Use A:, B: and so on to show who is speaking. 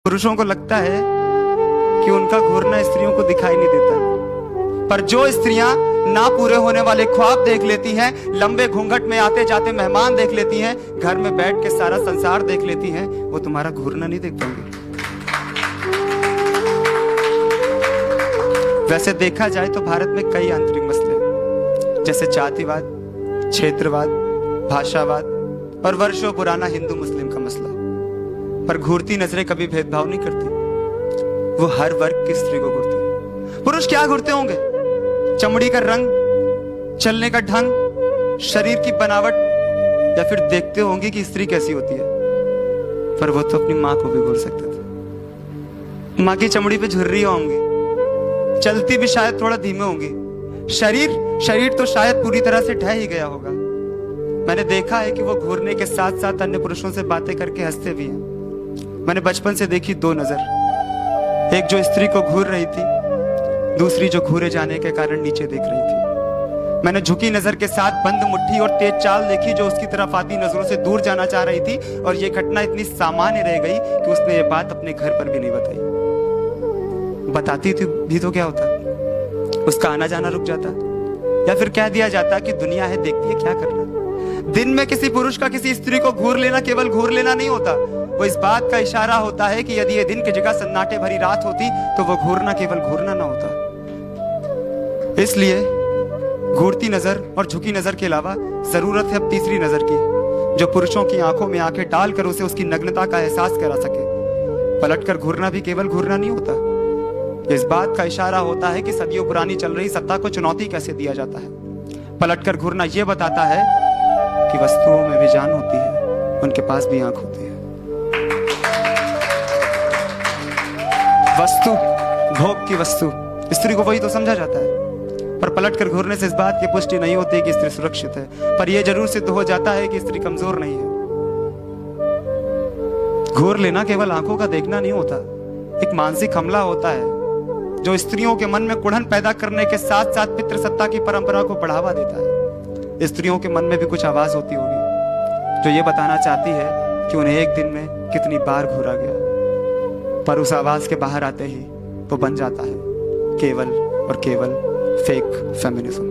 A: पुरुषों को लगता है कि उनका घूरना स्त्रियों को दिखाई नहीं देता, पर जो स्त्रियां ना पूरे होने वाले ख्वाब देख लेती हैं, लंबे घूंघट में आते जाते मेहमान देख लेती हैं, घर में बैठ के सारा संसार देख लेती हैं, वो तुम्हारा घूरना नहीं देख पाएंगे। वैसे देखा जाए तो भारत में कई आंतरिक मसले हैं, जैसे जातिवाद, क्षेत्रवाद, भाषावाद और वर्षों पुराना हिंदू मुस्लिम का मसला। पर घूरती नजरें कभी भेदभाव नहीं करती, वो हर वर्ग की स्त्री को घूरती। पुरुष क्या घूरते होंगे? चमड़ी का रंग, चलने का ढंग, शरीर की बनावट, या फिर देखते होंगे कि स्त्री कैसी होती है। पर वो तो अपनी मां को भी घूर सकते थे। मां की चमड़ी पे झुर्रियां होंगी, चलती भी शायद थोड़ा धीमे होंगी, शरीर तो शायद पूरी तरह से ढह ही गया होगा। मैंने देखा है कि वो घूरने के साथ साथ अन्य पुरुषों से बातें करके हंसते भी हैं। मैंने बचपन से देखी दो नजर, एक जो स्त्री को घूर रही थी, दूसरी जो घूरे जाने के कारण नीचे देख रही थी। मैंने झुकी नजर के साथ बंद मुट्ठी और तेज चाल देखी जो उसकी तरफ आती नजरों से दूर जाना चाह रही थी, और यह घटना इतनी सामान्य रह गई कि उसने ये बात अपने घर पर भी नहीं बताई। बताती थी भी तो क्या होता, उसका आना जाना रुक जाता, या फिर कह दिया जाता कि दुनिया है, देखती है, क्या करना। दिन में किसी पुरुष का किसी स्त्री को घूर लेना केवल घूर लेना नहीं होता, वो इस बात का इशारा होता है कि यदि ये दिन की जगह सन्नाटे भरी रात होती तो वो घूरना केवल घूरना ना होता। इसलिए घूरती नजर और झुकी नजर के अलावा जरूरत है अब तीसरी नजर की, जो पुरुषों की आंखों में आंखें डालकर उसे उसकी नग्नता का एहसास करा सके। पलटकर घूरना भी केवल घूरना नहीं होता, इस बात का इशारा होता है कि सदियों पुरानी चल रही सत्ता को चुनौती कैसे दिया जाता है। पलटकर घूरना यह बताता है कि वस्तुओं में भी जान होती है, उनके पास भी आंख होती है। वस्तु, भोग की वस्तु, स्त्री को वही तो समझा जाता है। पर पलटकर घूरने से इस बात की पुष्टि नहीं होती कि स्त्री सुरक्षित है, पर यह जरूर सिद्ध हो जाता है कि स्त्री कमजोर नहीं है। घूर लेना केवल आंखों का देखना नहीं होता, एक मानसिक हमला होता है जो स्त्रियों के मन में कुढ़न पैदा करने के साथ साथ पितृसत्ता की परंपरा को बढ़ावा देता है। स्त्रियों के मन में भी कुछ आवाज होती होगी जो ये बताना चाहती है कि उन्हें एक दिन में कितनी बार घूरा गया, पर उस आवाज के बाहर आते ही वो बन जाता है केवल और केवल फेक फेमिनिज्म।